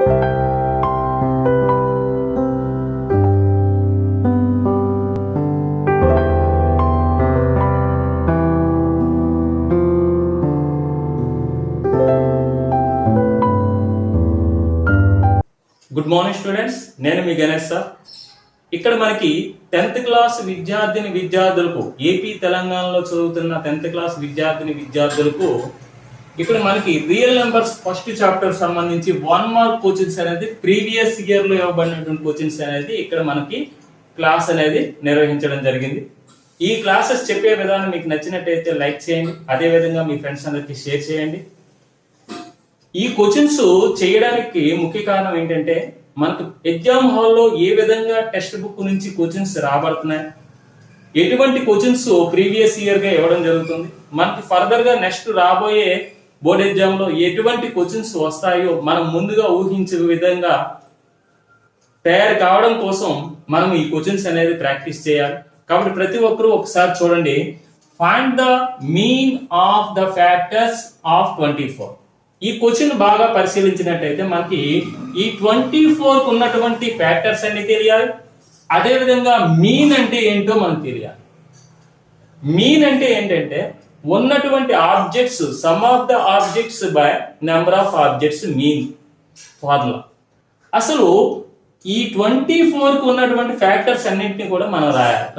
Good morning students, నేను మీ Ganesh sir. ఇక్కడ మనకి 10th క్లాస్ విద్యార్థులకు ఏపీ తెలంగాణలో చదువుతున్న 10th క్లాస్ విద్యార్థులకు ఇక్కడ మనకి రియల్ నెంబర్స్ ఫస్ట్ చాప్టర్ సంబంధించి 1 మార్క్ కోచింగ్స్ అనేది ప్రీవియస్ ఇయర్ లో ఇవ్వబడినటువంటి కోచింగ్స్ అనేది ఇక్కడ మనకి క్లాస్ అనేది నిర్వహించడం జరిగింది. ఈ క్లాసెస్ చెప్పే విధానం మీకు నచ్చినట్టయితే లైక్ చేయండి, అదే విధంగా మీ ఫ్రెండ్స్ అందరికి షేర్ చేయండి. ఈ కోచింగ్స్ చేయడానికి ముఖ్య కారణం ఏంటంటే మనకు ఎగ్జామ్ హాల్లో ఏ విధంగా టెక్స్ట్ బుక్ నుంచి కోచింగ్స్ రాబడుతున్నాయి, ఎటువంటి కోచింగ్స్ ప్రీవియస్ ఇయర్ గా ఇవ్వడం జరుగుతుంది, మనకి ఫర్దర్ గా నెక్స్ట్ రాబోయే బోర్డ్ ఎగ్జామ్ లో ఎటువంటి కోచింగ్స్ వస్తాయో మనం ముందుగా ఊహించే విధంగా తయారు కావడం కోసం మనం ఈ కోచింగ్స్ అనేది ప్రాక్టీస్ చేయాలి. కాబట్టి ప్రతి ఒక్కరూ ఒకసారి చూడండి. Find the mean of the factors of 24. ఈ క్వశ్చన్ బాగా పరిశీలించినట్టయితే మనకి ఈ 24 కు ఉన్నటువంటి ఫ్యాక్టర్స్ అన్ని తెలియాలి. అదే విధంగా మీన్ అంటే ఏంటో మనకు తెలియాలి. మీన్ అంటే ఏంటంటే ఉన్నటువంటి objects, some of the objects by number of objects mean formula. అసలు ఈ 24 కు ఉన్నటువంటి ఫ్యాక్టర్స్ అన్నింటినీ కూడా మనం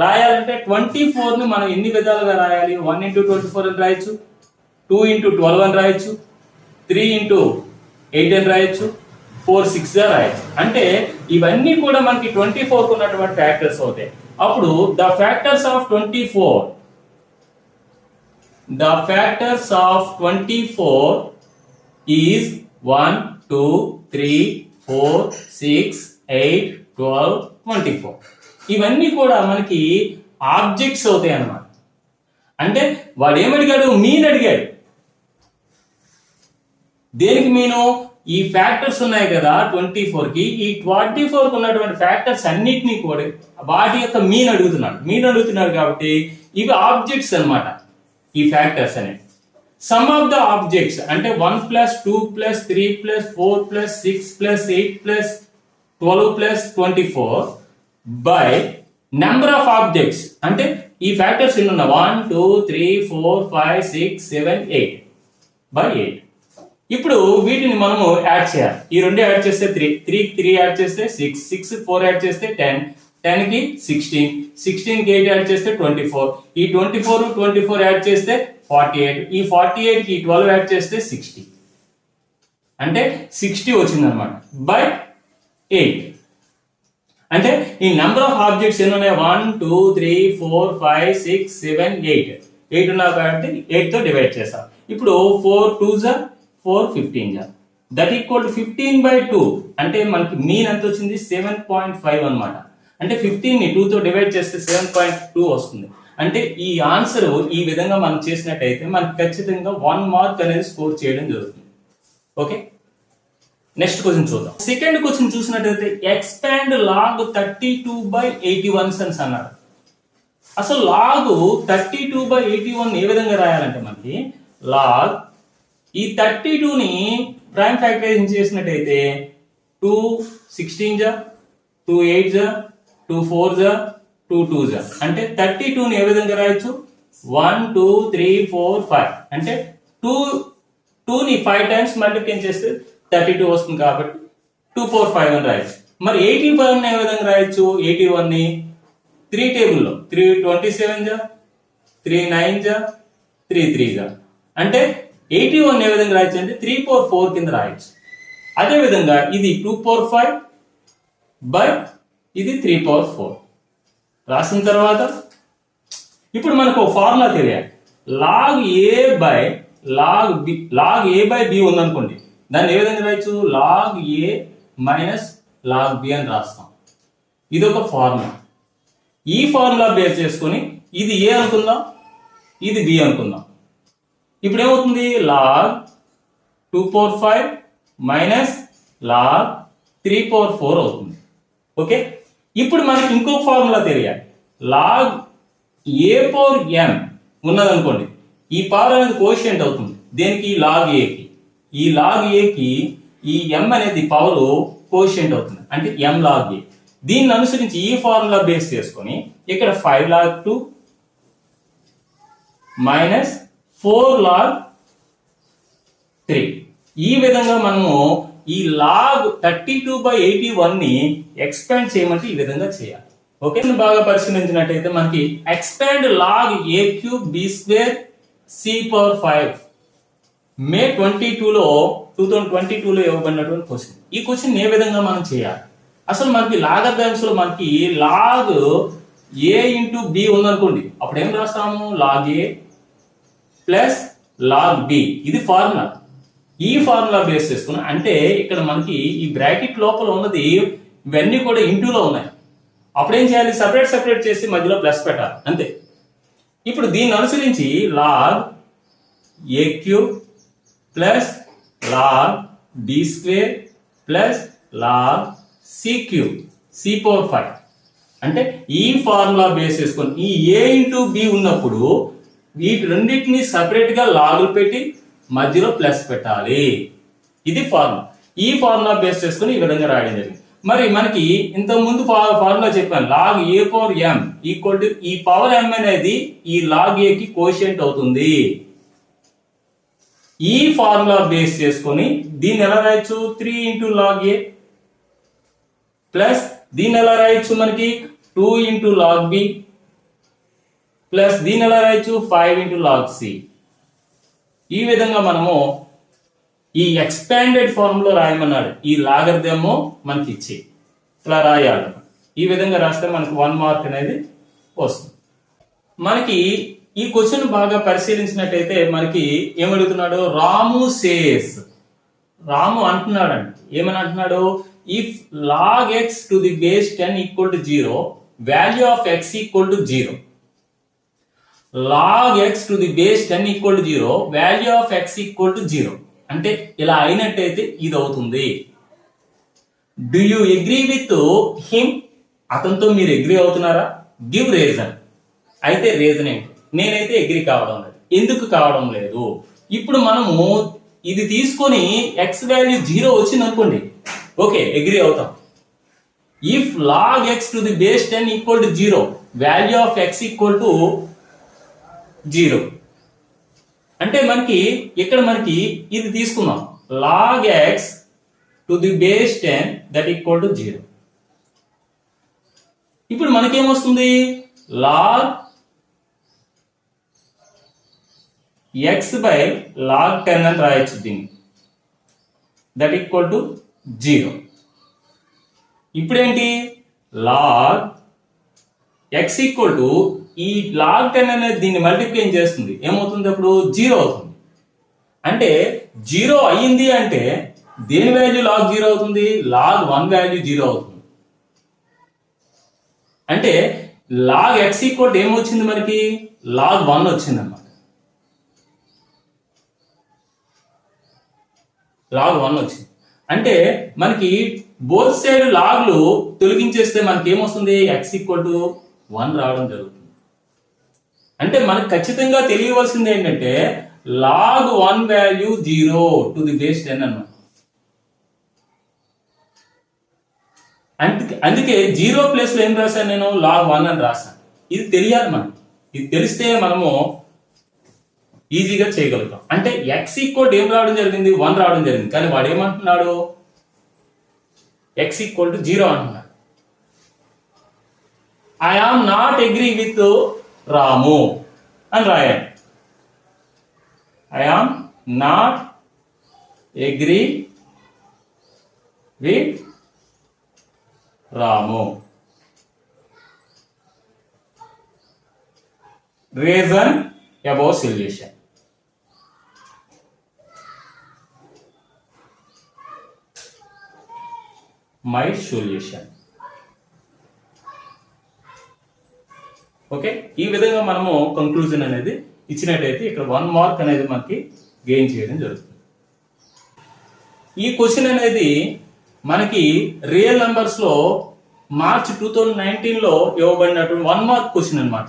రాయాలంటే 24 ని మనం ఎన్ని విధాలుగా రాయాలి? 1 into 24 అని రాయొచ్చు, 2 into 12 అని రాయొచ్చు, 3 into 8 అని రాయొచ్చు, 4 6 గా రాయొచ్చు. అంటే ఇవన్నీ కూడా మనకి 24 కు ఉన్నటువంటి ఫ్యాక్టర్స్ అవుతాయి. అప్పుడు ద ఫ్యాక్టర్స్ ఆఫ్ 24 ఈజ్ 1 2 3 4 6 8 12 24. ఇవన్నీ కూడా మనకి ఆబ్జెక్ట్స్ అవుతాయి అన్నమాట. అంటే వాడు ఏమడిగాడు? మీన్ అడిగాడు. దేనికి మీను? ఈ ఫ్యాక్టర్స్ ఉన్నాయి కదా 24 కి, ఈ 24 కు ఉన్నటువంటి ఫ్యాక్టర్స్ అన్నిటినీ కూడా వాటి యొక్క మీన్ అడుగుతున్నాడు కాబట్టి ఇవి ఆబ్జెక్ట్స్ అన్నమాట. ఈ ఫ్యాక్టర్స్ అనేవి సమ్ ఆఫ్ ద ఆబ్జెక్ట్స్ అంటే 1 + 2 + 3 + 4 + 6 + 8 + 12 + 24 బై నెంబర్ ఆఫ్ ఆబ్జెక్ట్స్. అంటే ఈ ఫ్యాక్టర్స్ ఎన్ని ఉన్నాయి? 1 2 3 4 5 6 7 8 బై 8. ఇప్పుడు వీటిని మనము యాడ్ చేయాలి. ఈ రెండు యాడ్ చేస్తే 3 కి 3 యాడ్ చేస్తే 6 6 కి 4 యాడ్ చేస్తే 10 10 కి 16 16 కి 8 యాడ్ చేస్తే 24 ఈ 24 యాడ్ చేస్తే 48 ఈ 48 కి 12 యాడ్ చేస్తే 60 అంటే 60 వచ్చింది అనమాట బై 8. అంటే ఈ నెంబర్ ఆఫ్ ఆబ్జెక్ట్స్ ఎన్ని ఉన్నాయి? 1 2 3 4 5 6 7 8 ఉన్నాయి కాబట్టి 8 తో డివైడ్ చేస్తాం. ఇప్పుడు 4 2s 4 15 దట్ ఈక్వల్ టు 15/2. అంటే మనకి మీన్ ఎంత వచ్చింది? 7.5 అన్నమాట. అంటే 15 ని 2 తో డివైడ్ చేస్తే 7.2 వస్తుంది. అంటే ఈ ఆన్సర్ ఈ విధంగా మనం చేసినట్టయితే మనకి ఖచ్చితంగా 1 మార్క్ అనేది స్కోర్ చేయడం జరుగుతుంది. ఓకే, నెక్స్ట్ క్వశ్చన్ చూద్దాం. సెకండ్ క్వశ్చన్ చూసినట్టయితే ఎక్స్పాండ్ log 32/81 అన్నారు. అసలు log 32/81 ఏ విధంగా రాయాలంటే మనకి log ఈ 32 ని ప్రైమ్ ఫ్యాక్టరైజేషన్ చేసినట్టయితే 2 16 2 8 2 4 2 2 అంటే 32 ని ఏ విధంగా రాయొచ్చు? 1 2 3 4 5 అంటే 2 ని 5 టైమ్స్ మల్టిప్లై చేస్తే 32 వస్తుంది కాబట్టి 2 4 5 అని రాయొచ్చు. మరి 81 ని ఏ విధంగా రాయొచ్చు? 81 ని 3 టేబుల్లో 3 27 3 9 3 3 అంటే 81 ఏ విధంగా రాయొచ్చు అంటే 3 4 4 కింద రాయొచ్చు. అదే విధంగా ఇది 2 4 5 బై ఇది 3 4 4 రాసిన తర్వాత ఇప్పుడు మనకు ఫార్ములా తెలియాలి. log a బై b ఉందనుకోండి, దాన్ని ఏ విధంగా రాయొచ్చు? log a minus log b అని రాస్తాం. ఇది ఒక ఫార్ములా. ఈ ఫార్ములా బేస్ చేసుకొని ఇది a అనుకుందాం, ఇది b అనుకుందాం. ఇప్పుడు ఏమవుతుంది? log 2 4 5 మైనస్ log 3 4 4 అవుతుంది. ఓకే, ఇప్పుడు మనకి ఇంకొక ఫార్ములా తెలియాలి. log a పవర్ n ఉన్నదనుకోండి, ఈ పవర్ అనేది కోషియంట్ అవుతుంది. దేనికి? log a కి. ఈ log a కి ఈ m అనేది పవర్ కోషియంట్ అవుతుంది అంటే m log a. దీన్ని అనుసరించి ఈ ఫార్ములా బేస్ చేసుకొని ఇక్కడ 5 log 2 మైనస్ 4 log 3 ఈ విధంగా మనము ఈ log 32/81 ని ఎక్స్పాండ్ చేయమంటే ఈ విధంగా చేయాలి. ఓకే, బాగా పరిశీలించినట్టయితే మనకి expand log a cube b square c power 5 May 2022లో ఇవ్వబడినటువంటి క్వశ్చన్. ఈ క్వశ్చన్ ఏ విధంగా మనం చేయాలి? అసలు మనకి లాగర్థమ్స్ లో మనకి log a ఇంటూ b ఉందనుకోండి, అప్పుడు ఏం రాస్తాము? log a plus log b. ఇది ఫార్ములా. ఈ ఫార్ములా బేస్ చేసుకుని అంటే ఇక్కడ మనకి ఈ బ్రాకెట్ లోపల ఉన్నది ఇవన్నీ కూడా ఇంటూలో ఉన్నాయి. అప్పుడు ఏం చేయాలి? సపరేట్ చేసి మధ్యలో ప్లస్ పెట్టాలి అంతే. ఇప్పుడు దీన్ని అనుసరించి log a cube plus log b square plus log c cube c power 5 అంటే ఈ ఫార్ములా బేస్ చేసుకొని ఈ a ఇంటూ b ఉన్నప్పుడు వీటి రెండింటిని సపరేట్ గా లాగులు పెట్టి మధ్యలో ప్లస్ పెట్టాలి. ఇది ఫార్ములా. ఈ ఫార్ములా బేస్ చేసుకుని ఈ విధంగా రాయడం జరిగింది. మరి మనకి ఇంతకు ముందు ఫార్ములా చెప్పాను, log a power m equal to ఈ పవర్ m అనేది ఈ log a కి కోషియంట్ అవుతుంది. ఈ ఫార్ములా బేస్ చేసుకొని దీన్ని ఎలా రాయొచ్చు? 3 ఇంటూ log a ప్లస్ దీన్ని ఎలా రాయొచ్చు? మనకి 2 ఇంటూ log b ప్లస్ దీన్ని ఎలా రాయొచ్చు? 5 ఇంటూ log c. ఈ విధంగా మనము ఈ ఎక్స్పాండెడ్ ఫార్మ్ లో రాయమన్నాడు. ఈ లాగర్థము మనకి ఇచ్చి ఇట్లా రాయాలి. ఈ విధంగా రాస్తే మనకు 1 మార్క్ అనేది వస్తుంది. మనకి ఈ క్వశ్చన్ బాగా పరిశీలించినట్టయితే మనకి ఏమడుగుతున్నాడు? రాము సేస్, రాము అంటున్నాడండి. ఏమని అంటున్నాడు? If log x to the base 10 equal to 0, value of x equal to 0. log x to the base 10 equal to 0, value of x equal to 0. అంటే ఇలా అయినట్టయితే ఇది అవుతుంది. Do you agree with him? అతనితో మీరు అగ్రీ అవుతున్నారా? Give reason. అయితే reason ఏంటి? నేనైతే అగ్రీ కావడం లేదు. ఎందుకు కావడం లేదు? ఇప్పుడు మనము ఇది తీసుకొని x వాల్యూ 0 వచ్చింది అనుకోండి, ఓకే అగ్రీ అవుతాం. If log x to the base 10 equal to 0, value of x equal to 0 అంటే మనకి ఇక్కడ మనకి ఇది తీసుకున్నాం, log x to the base 10 that equal to 0. ఇప్పుడు మనకేమొస్తుంది? log x by log 10 అని రాయొచ్చు దీన్ని, that equal to 0. ఇప్పుడేంటి? log x equal to ఈ log 10 అనేది దీన్ని మల్టిప్లై చేస్తుంది, ఏమవుతుంది? అప్పుడు 0 అవుతుంది. అంటే 0 అయ్యింది అంటే దేని వాల్యూ log 0 అవుతుంది? log 1 వాల్యూ 0 అవుతుంది. అంటే log x ఈక్వల్ టు ఏమొచ్చింది మనకి? log 1 వచ్చింది అన్నమాట. log 1 వచ్చింది అంటే మనకి బోత్ సైడ్ లాగ్లు తొలగించేస్తే మనకి ఏమొస్తుంది? x ఈక్వల్ టు 1 రావడం జరుగుతుంది. అంటే మనకు ఖచ్చితంగా తెలియవలసింది ఏంటంటే log 1 value 0 to the base 10 అన్నమాట. అందుకే 0 ప్లేస్ లో ఏం రాశాను నేను? log 1 అని రాశాను. ఇది తెలియాలి మనకి. ఇది తెలిస్తే మనము ఈజీగా చేయగలుగుతాం. అంటే x ఈక్వల్ ఏం రావడం జరిగింది? 1 రావడం జరిగింది. కానీ వాడు ఏమంటున్నాడు? x ఈక్వల్ టు 0 అంటున్నాడు. I am not agree with Ramu అని రాయండి. I am not agree with Ramu. Reason about solution. My solution. Okay, ఈ విధంగా మనము కంక్లూజన్ అనేది ఇచ్చినట్టయితే ఇక్కడ 1 మార్క్ అనేది మనకి గెయిన్ చేయడం జరుగుతుంది. ఈ క్వశ్చన్ అనేది మనకి రియల్ నంబర్స్ లో మార్చ్ 2019 లో ఇవ్వబడినటువంటి 1 మార్క్ క్వశ్చన్ అన్నమాట.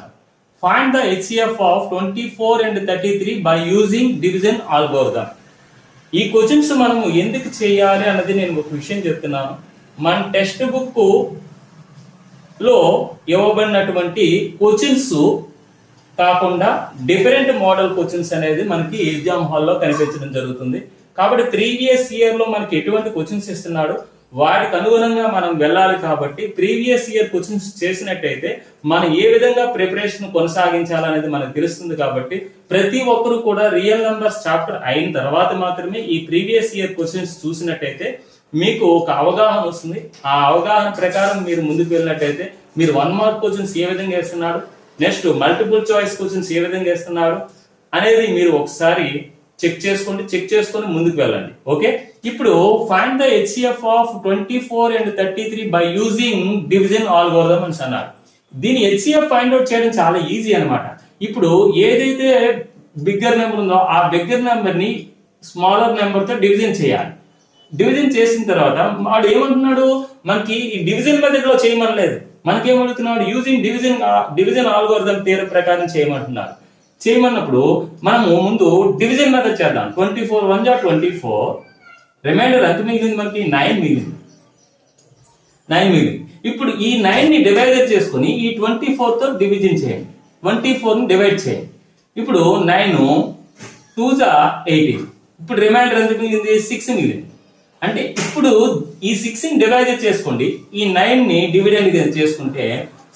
Find the HCF of 24 and 33 by using division algorithm. ఈ క్వశ్చన్స్ మనము ఎందుకు చేయాలి అన్నది నేను ఒక విషయం చెప్తున్నాను. మన టెక్స్ట్ బుక్ లో ఇవ్వబడినటువంటి క్వశ్చన్స్ కాకుండా డిఫరెంట్ మోడల్ క్వశ్చన్స్ అనేది మనకి ఎగ్జామ్ హాల్లో కనిపించడం జరుగుతుంది. కాబట్టి ప్రీవియస్ ఇయర్ లో మనకి ఎటువంటి క్వశ్చన్స్ ఇస్తున్నాడు వాటికి అనుగుణంగా మనం వెళ్ళాలి. కాబట్టి ప్రీవియస్ ఇయర్ క్వశ్చన్స్ చేసినట్టయితే మనం ఏ విధంగా ప్రిపరేషన్ కొనసాగించాలనేది మనకు తెలుస్తుంది. కాబట్టి ప్రతి ఒక్కరు కూడా రియల్ నంబర్స్ చాప్టర్ అయిన తర్వాత మాత్రమే ఈ ప్రీవియస్ ఇయర్ క్వశ్చన్స్ చూసినట్టయితే మీకు ఒక అవగాహన వస్తుంది. ఆ అవగాహన ప్రకారం మీరు ముందుకు వెళ్ళినట్టయితే మీరు 1 మార్క్ క్వశ్చన్స్ ఏ విధంగా వేస్తున్నాడు, నెక్స్ట్ మల్టిపుల్ చాయిస్ క్వశ్చన్స్ ఏ విధంగా వేస్తున్నాడు అనేది మీరు ఒకసారి చెక్ చేసుకొని ముందుకు వెళ్ళండి. ఓకే, ఇప్పుడు find the HCF of 24 and 33 by using division algorithm అని అన్నారు. దీని హెచ్సిఎఫ్ ఫైండ్ అవుట్ చేయడం చాలా ఈజీ అన్నమాట. ఇప్పుడు ఏదైతే బిగ్గర్ నెంబర్ ఉందో ఆ బిగ్గర్ నెంబర్ ని స్మాలర్ నెంబర్ తో డివిజన్ చేయాలి. డివిజన్ చేసిన తర్వాత వాడు ఏమంటున్నాడు, మనకి ఈ డివిజన్ మెథడ్ లో చేయమనలేదు, మనకేమడుగుతున్నాడు యూజింగ్ డివిజన్ ఆల్గోరిథం థియరీ ప్రకారం చేయమన్నప్పుడు మనము ముందు డివిజన్ మెథడ్ చేద్దాం. 24 1 జా 24, రిమైండర్ ఎంత మిగిలింది, మనకి 9 మిగిలింది. ఇప్పుడు ఈ 9 ని డివైడ్ చేసుకుని ఈ 24 తో డివిజన్ చేయండి, 24 ని డివైడ్ చేయండి. ఇప్పుడు 9 2 జా 18, ఇప్పుడు రిమైండర్ ఎంత మిగిలింది, 6 మిగిలింది. అంటే ఇప్పుడు ఈ 6 ని డివైడ్ చేసుకోండి, ఈ 9 ని డివిడెండ్ చేసుకుంటే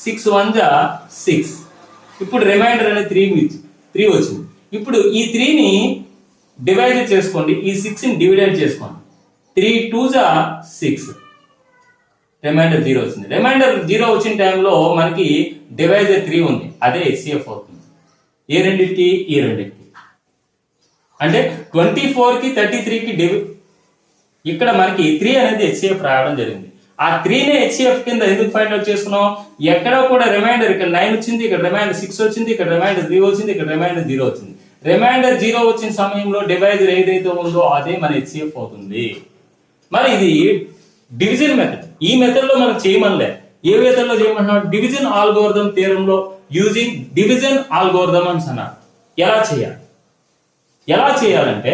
6 1 జా 6, ఇప్పుడు రిమైండర్ అనేది 3 వచ్చింది. ఇప్పుడు ఈ 3 ని డివైడ్ చేసుకోండి, ఈ 6 ని డివిడెండ్ చేసుకోండి, 3 2 జా 6, రిమైండర్ 0 వచ్చింది. రిమైండర్ 0 వచ్చిన టైంలో మనకి డివైజర్ 3 ఉంది, అదే హెచ్సిఎఫ్ అవుతుంది. ఈ రెండింటికి అంటే 24 కి 33 కి ఇక్కడ మనకి 3 అనేది హెచ్సిఎఫ్ రావడం జరిగింది. ఆ 3 నే హెచ్సిఎఫ్ కింద ఎందుకు ఫైండ్ అవుట్ చేసుకున్నాం, ఎక్కడ కూడా రిమైండర్ ఇక్కడ 9 వచ్చింది, ఇక్కడ రిమైండర్ 6 వచ్చింది, ఇక్కడ రిమైండర్ 3 వచ్చింది, ఇక్కడ రిమైండర్ 0 వచ్చింది. రిమైండర్ 0 వచ్చిన సమయంలో డివైజర్ ఏదైతే ఉందో అదే మన హెచ్సిఎఫ్ అవుతుంది. మరి ఇది డివిజన్ మెథడ్. ఈ మెథడ్ లో మనం చేయమనలే, ఏ మెథడ్ లో చేయమంటున్నాడు, డివిజన్ ఆల్గోరిథం థియరంలో యూజింగ్ డివిజన్ ఆల్గోరిథం అని అన్నారు. ఎలా చేయాలంటే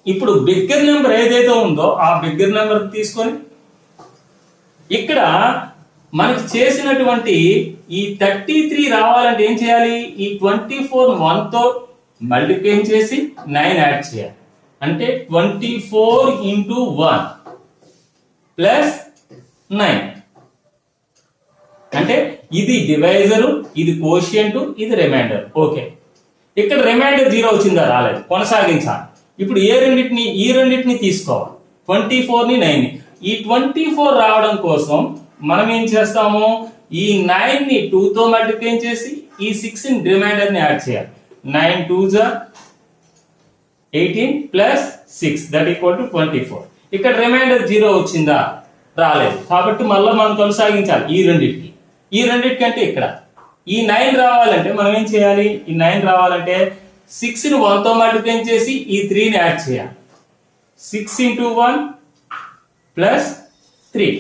ఇప్పుడు బిగ్గర్ నెంబర్ ఏదైతే ఉందో ఆ బిగ్గర్ నెంబర్ తీసుకొని ఇక్కడ మనకి చేసినటువంటి ఈ 33 రావాలంటే ఏం చేయాలి, ఈ 24 1 తో మల్టిప్లై చేసి 9 యాడ్ చేయాలి. అంటే 24 into 1 ప్లస్ 9. అంటే ఇది డివైజర్, ఇది కోషియంట్, ఇది రిమైండర్. ఓకే, ఇక్కడ రిమైండర్ 0 వచ్చిందా, రాలేదు, కొనసాగించాలి. ఇప్పుడు ఈ రెండింటిని తీసుకోవాలి, 24 ని 9 ని. ఈ 24 రావడం కోసం మనం ఏం చేస్తాము, ఈ 9 ని 2 తో మల్టిప్లై చేసి ఈ 6 ని రిమైండర్ ని యాడ్ చేయాలి. 9 2 జా 18 ప్లస్ 6 దట్ ఈక్వల్ టు 24. ఇక్కడ రిమైండర్ 0 వచ్చిందా, రాలేదు. కాబట్టి మళ్ళీ మనం కొనసాగించాలి ఈ రెండింటికి అంటే ఇక్కడ ఈ 9 రావాలంటే మనం ఏం చేయాలి, ఈ 9 రావాలంటే 6 ని 1 తో మల్టిప్లై చేసి ఈ 3 ని యాడ్ చేయాలి. 6 into 1 ప్లస్ 3.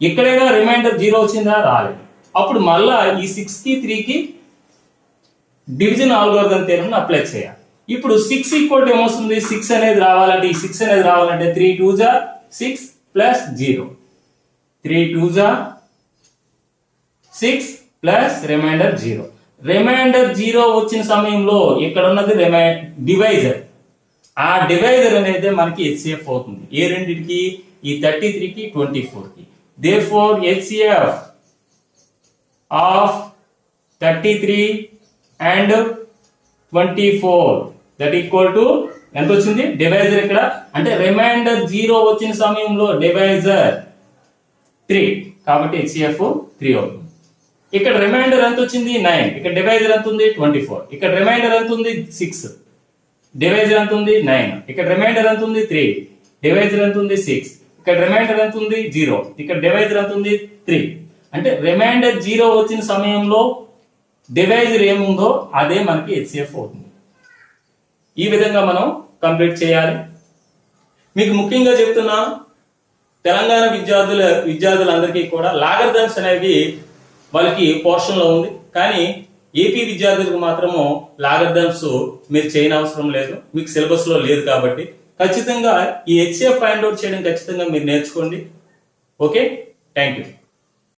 ఇక్కడేగా రిమైండర్ 0 వచ్చిందా, రాలేదు. అప్పుడు మళ్ళా ఈ 6 కి 3 కి డివిజన్ ఆల్గోరిథం థియరం అప్లై చేయాలి. ఇప్పుడు 6 ఈక్వల్ టు ఏమొస్తుంది, 6 అనేది రావాలంటే 3 2 జా 6 ప్లస్ 0, 3 2 జా 6 ప్లస్ రిమైండర్ 0. రిమైండర్ 0 వచ్చిన సమయంలో ఇక్కడ ఉన్నది డివైజర్. ఆ డివైజర్ అనేది మనకి హెచ్సిఎఫ్ అవుతుంది. ఏ రెండింటికి, ఈ 33 కి 24 కి. Therefore HCF of 33 and 24 that equal to ఎంత వచ్చింది, డివైజర్ ఇక్కడ అంటే రిమైండర్ 0 వచ్చిన సమయంలో డివైజర్ 3, కాబట్టి హెచ్సిఎఫ్ 3 అవుతుంది. ఇక్కడ రిమైండర్ ఎంత వచ్చింది, 9. ఇక్కడ డివైజర్ ఎంత ఉంది, 24. ఇక్కడ రిమైండర్ ఎంత ఉంది, 6. డివైజర్ ఎంత ఉంది, 9. ఇక్కడ రిమైండర్ ఎంత ఉంది, 3. డివైజర్ ఎంత ఉంది, 6. ఇక్కడ రిమైండర్ ఎంత ఉంది, 0. ఇక్కడ డివైజర్ ఎంత ఉంది, 3. అంటే రిమైండర్ 0 వచ్చిన సమయంలో డివైజర్ ఏముందో అదే మనకి హెచ్సిఎఫ్ అవుతుంది. ఈ విధంగా మనం కంప్లీట్ చేయాలి. మీకు ముఖ్యంగా చెప్తున్నా, తెలంగాణ విద్యార్థులందరికీ కూడా లాగరిథమ్స్ అనేవి వాళ్ళకి పోర్షన్ లో ఉంది. కానీ ఏపీ విద్యార్థులకు మాత్రము లాగరిథమ్స్ మీరు చేయనవసరం లేదు, మీకు సిలబస్ లో లేదు. కాబట్టి ఖచ్చితంగా ఈ హెచ్సిఎఫ్ ఫైండ్ అవుట్ చేయడం ఖచ్చితంగా మీరు నేర్చుకోండి. Okay, thank you.